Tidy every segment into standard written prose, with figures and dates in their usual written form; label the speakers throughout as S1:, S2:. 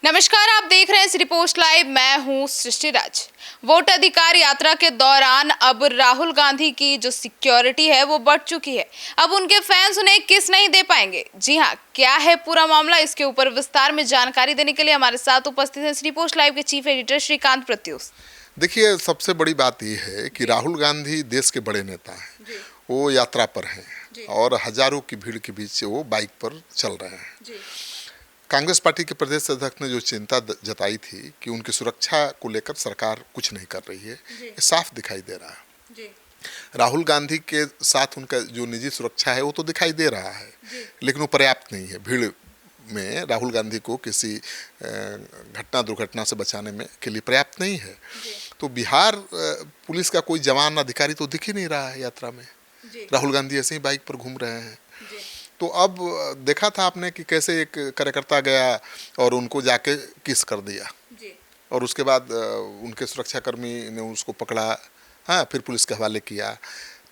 S1: नमस्कार, आप देख रहे हैं सिटी पोस्ट लाइव। मैं हूं सृष्टि राज। वोट अधिकार यात्रा के दौरान अब राहुल गांधी की जो सिक्योरिटी है वो बढ़ चुकी है। अब उनके फैंस उन्हें किस नहीं दे पाएंगे। जी हां, क्या है पूरा मामला, इसके ऊपर विस्तार में जानकारी देने के लिए हमारे साथ उपस्थित है सिटी पोस्ट लाइव के चीफ एडिटर श्रीकांत प्रत्युष।
S2: देखिए, सबसे बड़ी बात यह है कि राहुल गांधी देश के बड़े नेता हैं। वो यात्रा पर हैं और हजारों की भीड़ के बीच से वो बाइक पर चल रहे हैं। कांग्रेस पार्टी के प्रदेश अध्यक्ष ने जो चिंता जताई थी कि उनकी सुरक्षा को लेकर सरकार कुछ नहीं कर रही है, ये साफ दिखाई दे रहा है। राहुल गांधी के साथ उनका जो निजी सुरक्षा है वो तो दिखाई दे रहा है, लेकिन वो पर्याप्त नहीं है। भीड़ में राहुल गांधी को किसी घटना दुर्घटना से बचाने में के लिए पर्याप्त नहीं है। तो बिहार पुलिस का कोई जवान अधिकारी तो दिख ही नहीं रहा है यात्रा में। राहुल गांधी ऐसे ही बाइक पर घूम रहे हैं। तो अब देखा था आपने कि कैसे एक कार्यकर्ता गया और उनको जाके किस कर दिया और उसके बाद उनके सुरक्षाकर्मी ने उसको पकड़ा, हाँ, फिर पुलिस के हवाले किया।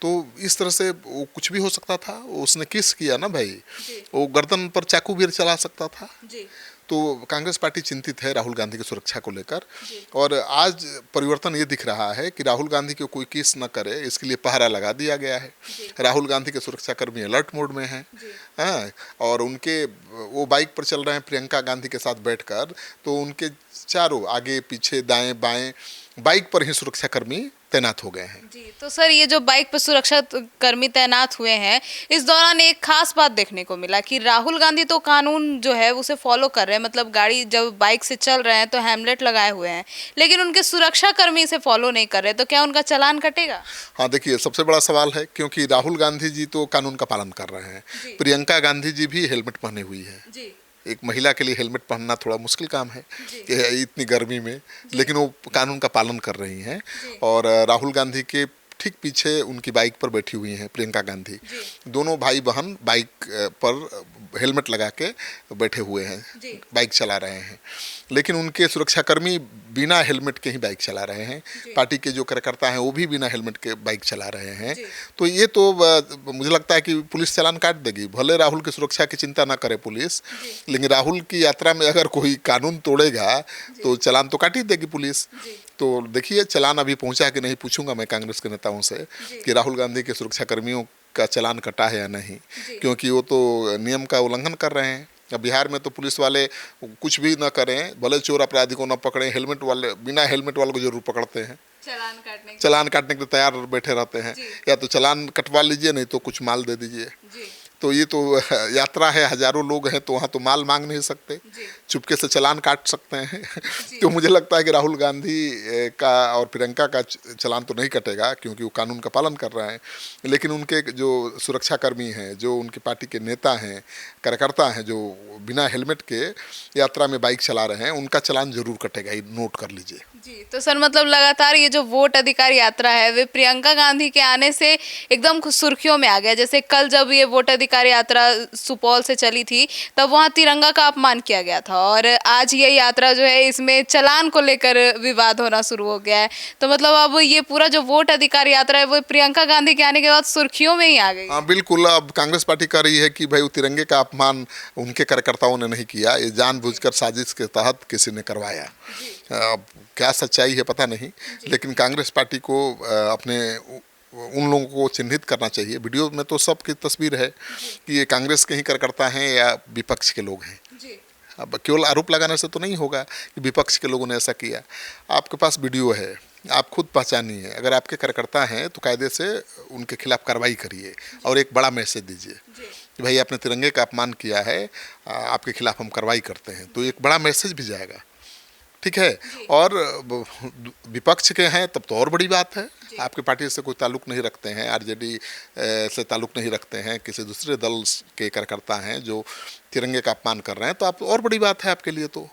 S2: तो इस तरह से वो कुछ भी हो सकता था। उसने किस किया ना भाई, वो गर्दन पर चाकू भी चला सकता था। तो कांग्रेस पार्टी चिंतित है राहुल गांधी की सुरक्षा को लेकर और आज परिवर्तन ये दिख रहा है कि राहुल गांधी को कोई किस न करे, इसके लिए पहरा लगा दिया गया है। राहुल गांधी के सुरक्षाकर्मी अलर्ट मोड में हैं, हाँ, और उनके वो बाइक पर चल रहे हैं प्रियंका गांधी के साथ बैठकर। तो उनके चारों आगे पीछे दाएं बाएं बाइक पर ही सुरक्षाकर्मी तैनात हो गए हैं।
S1: जी, तो सर, ये जो बाइक पर सुरक्षा कर्मी तैनात हुए हैं, इस दौरान एक खास बात देखने को मिला कि राहुल गांधी तो कानून जो है उसे फॉलो कर रहे हैं। मतलब गाड़ी जब बाइक से चल रहे हैं तो हेलमेट लगाए हुए हैं, लेकिन उनके सुरक्षा कर्मी इसे फॉलो नहीं कर रहे। तो क्या उनका चालान कटेगा?
S2: हाँ, देखिए, सबसे बड़ा सवाल है क्योंकि राहुल गांधी जी तो कानून का पालन कर रहे हैं। प्रियंका गांधी जी भी हेलमेट पहने हुई है। एक महिला के लिए हेलमेट पहनना थोड़ा मुश्किल काम है इतनी गर्मी में, लेकिन वो कानून का पालन कर रही हैं। और राहुल गांधी के ठीक पीछे उनकी बाइक पर बैठी हुई हैं प्रियंका गांधी। दोनों भाई बहन बाइक पर हेलमेट लगा के बैठे हुए हैं, बाइक चला रहे हैं। लेकिन उनके सुरक्षाकर्मी बिना हेलमेट के ही बाइक चला रहे हैं। पार्टी के जो कार्यकर्ता हैं वो भी बिना हेलमेट के बाइक चला रहे हैं। तो ये तो मुझे लगता है कि पुलिस चालान काट देगी। भले राहुल की सुरक्षा की चिंता ना करे पुलिस, लेकिन राहुल की यात्रा में अगर कोई कानून तोड़ेगा तो चालान तो काट ही देगी पुलिस। तो देखिए, चालान अभी पहुंचा कि नहीं, पूछूंगा मैं कांग्रेस के नेताओं से कि राहुल गांधी के सुरक्षा कर्मियों का चालान कटा है या नहीं, क्योंकि वो तो नियम का उल्लंघन कर रहे हैं। अब बिहार में तो पुलिस वाले कुछ भी ना करें, भले चोर अपराधी को ना पकड़ें, हेलमेट वाले बिना हेलमेट वाले को जरूर पकड़ते हैं। चालान काटने के लिए तैयार बैठे रहते हैं। या तो चालान कटवा लीजिए, नहीं तो कुछ माल दे दीजिए। तो ये तो यात्रा है, हजारों लोग हैं, तो वहाँ तो माल मांग नहीं सकते, चुपके से चालान काट सकते हैं। तो मुझे लगता है कि राहुल गांधी का और प्रियंका का चालान तो नहीं कटेगा क्योंकि वो कानून का पालन कर रहे हैं। लेकिन उनके जो सुरक्षाकर्मी हैं, जो उनकी पार्टी के नेता हैं, कार्यकर्ता हैं, जो बिना हेलमेट के यात्रा में बाइक चला रहे हैं, उनका चालान जरूर कटेगा, ये नोट कर लीजिए।
S1: जी, तो सर, मतलब लगातार ये जो वोट अधिकार यात्रा है वे प्रियंका गांधी के आने से एकदम सुर्खियों में आ गया। जैसे कल जब ये वोट अधिकार यात्रा सुपौल से चली थी तब वहां तिरंगा का अपमान किया गया था, और आज ये यात्रा जो है इसमें चालान को लेकर विवाद होना शुरू हो गया है। तो मतलब अब ये पूरा जो वोट अधिकार यात्रा है वो प्रियंका गांधी के आने के बाद सुर्खियों में ही आ गई।
S2: हाँ, बिल्कुल। अब कांग्रेस पार्टी कह रही है कि भाई तिरंगे का अपमान उनके कार्यकर्ताओं ने नहीं किया, ये जानबूझकर साजिश के तहत किसी ने करवाया। अब क्या सच्चाई है पता नहीं, लेकिन कांग्रेस पार्टी को अपने उन लोगों को चिन्हित करना चाहिए। वीडियो में तो सबकी तस्वीर है कि ये कांग्रेस के ही कार्यकर्ता हैं या विपक्ष के लोग हैं। अब केवल आरोप लगाने से तो नहीं होगा कि विपक्ष के लोगों ने ऐसा किया। आपके पास वीडियो है, आप खुद पहचानिए। अगर आपके कार्यकर्ता हैं तो कायदे से उनके खिलाफ कार्रवाई करिए और एक बड़ा मैसेज दीजिए कि भाई आपने तिरंगे का अपमान किया है, आपके खिलाफ हम कार्रवाई करते हैं। तो एक बड़ा मैसेज भी जाएगा, ठीक है। और विपक्ष के हैं तब तो और बड़ी बात है। आपकी पार्टी से कोई ताल्लुक नहीं रखते हैं, आरजेडी से ताल्लुक नहीं रखते हैं, किसी दूसरे दल के कार्यकर्ता हैं जो तिरंगे का अपमान कर रहे हैं, तो आप और बड़ी बात है आपके लिए। तो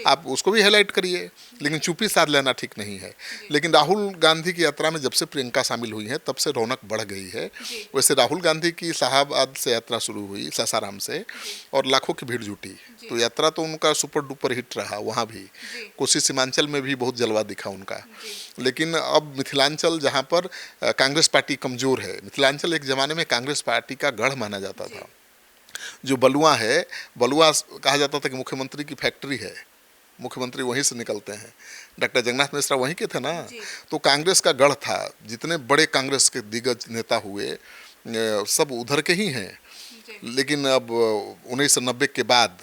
S2: आप उसको भी हाईलाइट करिए, लेकिन चुप्पी साध लेना ठीक नहीं है। लेकिन राहुल गांधी की यात्रा में जब से प्रियंका शामिल हुई है तब से रौनक बढ़ गई है। वैसे राहुल गांधी की इलाहाबाद से यात्रा शुरू हुई, सासाराम से, और लाखों की भीड़ जुटी। तो यात्रा तो उनका सुपर डुपर हिट रहा। वहाँ भी कोसी सीमांचल में भी बहुत जलवा दिखा उनका। लेकिन अब मिथिलांचल, जहाँ पर कांग्रेस पार्टी कमजोर है, मिथिलांचल एक ज़माने में कांग्रेस पार्टी का गढ़ माना जाता था। जो बलुआ है, बलुआ कहा जाता था कि मुख्यमंत्री की फैक्ट्री है, मुख्यमंत्री वहीं से निकलते हैं, डॉक्टर जगन्नाथ मिश्रा वहीं के थे ना। तो कांग्रेस का गढ़ था, जितने बड़े कांग्रेस के दिग्गज नेता हुए सब उधर के ही हैं। लेकिन अब 1990 के बाद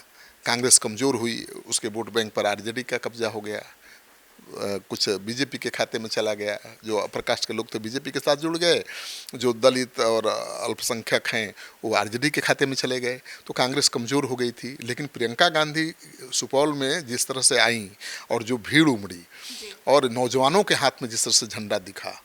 S2: कांग्रेस कमज़ोर हुई, उसके वोट बैंक पर आरजेडी का कब्जा हो गया, कुछ बीजेपी के खाते में चला गया। जो अपर कास्ट के लोग थे बीजेपी के साथ जुड़ गए, जो दलित और अल्पसंख्यक हैं वो आरजेडी के खाते में चले गए। तो कांग्रेस कमज़ोर हो गई थी। लेकिन प्रियंका गांधी सुपौल में जिस तरह से आई और जो भीड़ उमड़ी और नौजवानों के हाथ में जिस तरह से झंडा दिखा,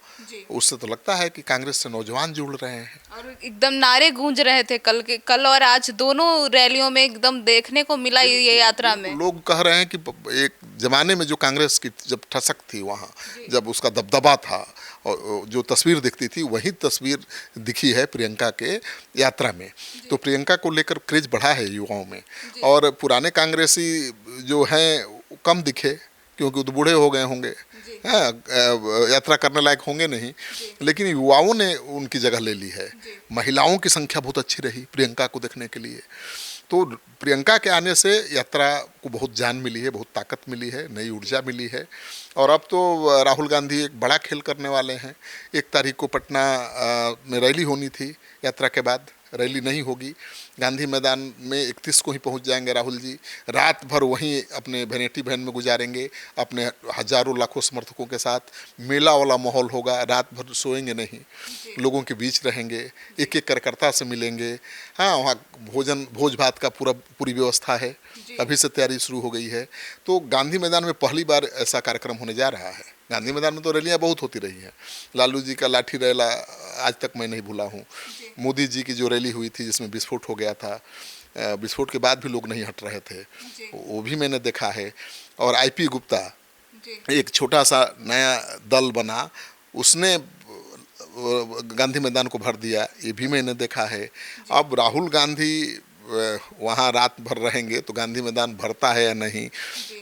S2: उससे तो लगता है कि कांग्रेस से नौजवान जुड़ रहे हैं।
S1: और एकदम नारे गूंज रहे थे कल और आज दोनों रैलियों में एकदम देखने को मिला ये यात्रा में।
S2: लोग कह रहे हैं कि एक जमाने में जो कांग्रेस की जब ठसक थी, वहाँ जब उसका दबदबा था और जो तस्वीर दिखती थी, वही तस्वीर दिखी है प्रियंका के यात्रा में। तो प्रियंका को लेकर क्रेज बढ़ा है युवाओं में। और पुराने कांग्रेसी जो हैं कम दिखे, क्योंकि वो तो बूढ़े हो गए होंगे, यात्रा करने लायक होंगे नहीं। लेकिन युवाओं ने उनकी जगह ले ली है। महिलाओं की संख्या बहुत अच्छी रही प्रियंका को देखने के लिए। तो प्रियंका के आने से यात्रा को बहुत जान मिली है, बहुत ताकत मिली है, नई ऊर्जा मिली है। और अब तो राहुल गांधी एक बड़ा खेल करने वाले हैं। 1 तारीख को पटना में रैली होनी थी, यात्रा के बाद रैली नहीं होगी। गांधी मैदान में 31 को ही पहुंच जाएंगे राहुल जी। रात भर वहीं अपने वैनिटी वैन में गुजारेंगे, अपने हजारों लाखों समर्थकों के साथ। मेला वाला माहौल होगा, रात भर सोएंगे नहीं, लोगों के बीच रहेंगे, एक एक कार्यकर्ता से मिलेंगे। हाँ, वहाँ भोज भात का पूरी व्यवस्था है, अभी से तैयारी शुरू हो गई है। तो गांधी मैदान में पहली बार ऐसा कार्यक्रम होने जा रहा है। गांधी मैदान में तो रैलियाँ बहुत होती रही हैं। लालू जी का लाठी रैला आज तक मैं नहीं भूला हूँ। मोदी जी की जो रैली हुई थी जिसमें विस्फोट हो गया था, विस्फोट के बाद भी लोग नहीं हट रहे थे, वो भी मैंने देखा है। और आईपी गुप्ता एक छोटा सा नया दल बना, उसने गांधी मैदान को भर दिया, ये भी मैंने देखा है। अब राहुल गांधी वहाँ रात भर रहेंगे तो गांधी मैदान भरता है या नहीं,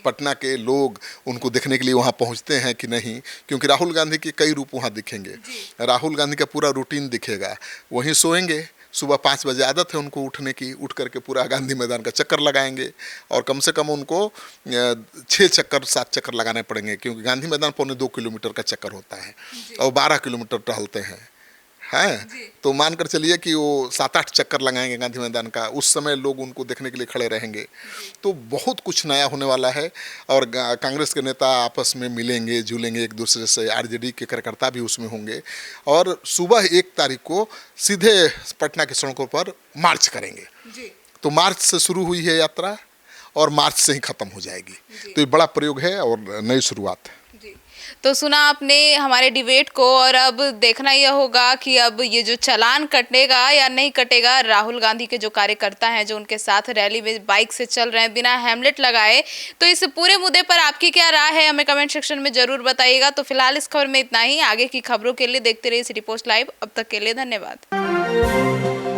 S2: पटना के लोग उनको देखने के लिए वहाँ पहुँचते हैं कि नहीं, क्योंकि राहुल गांधी के कई रूप वहाँ दिखेंगे। राहुल गांधी का पूरा रूटीन दिखेगा। वहीं सोएंगे, सुबह 5 बजे आदत है उनको उठने की, उठ करके पूरा गांधी मैदान का चक्कर लगाएंगे। और कम से कम उनको 6 चक्कर 7 चक्कर लगाने पड़ेंगे, क्योंकि गांधी मैदान 2.25 किलोमीटर का चक्कर होता है और 12 किलोमीटर टहलते हैं। तो मानकर चलिए कि वो 7-8 चक्कर लगाएंगे गांधी मैदान का। उस समय लोग उनको देखने के लिए खड़े रहेंगे। तो बहुत कुछ नया होने वाला है। और कांग्रेस के नेता आपस में मिलेंगे जुलेंगे एक दूसरे से, आरजेडी के कार्यकर्ता भी उसमें होंगे। और सुबह 1 तारीख को सीधे पटना की सड़कों पर मार्च करेंगे। तो मार्च से शुरू हुई है यात्रा और मार्च से ही ख़त्म हो जाएगी। तो ये बड़ा प्रयोग है और नई शुरुआत है।
S1: तो सुना आपने हमारे डिबेट को, और अब देखना यह होगा कि अब ये जो चालान कटेगा या नहीं कटेगा। राहुल गांधी के जो कार्यकर्ता हैं जो उनके साथ रैली में बाइक से चल रहे हैं बिना हेमलेट लगाए, तो इस पूरे मुद्दे पर आपकी क्या राय है हमें कमेंट सेक्शन में जरूर बताइएगा। तो फिलहाल इस खबर में इतना ही। आगे की खबरों के लिए देखते रहिए सिटी पोस्ट लाइव। अब तक के लिए धन्यवाद।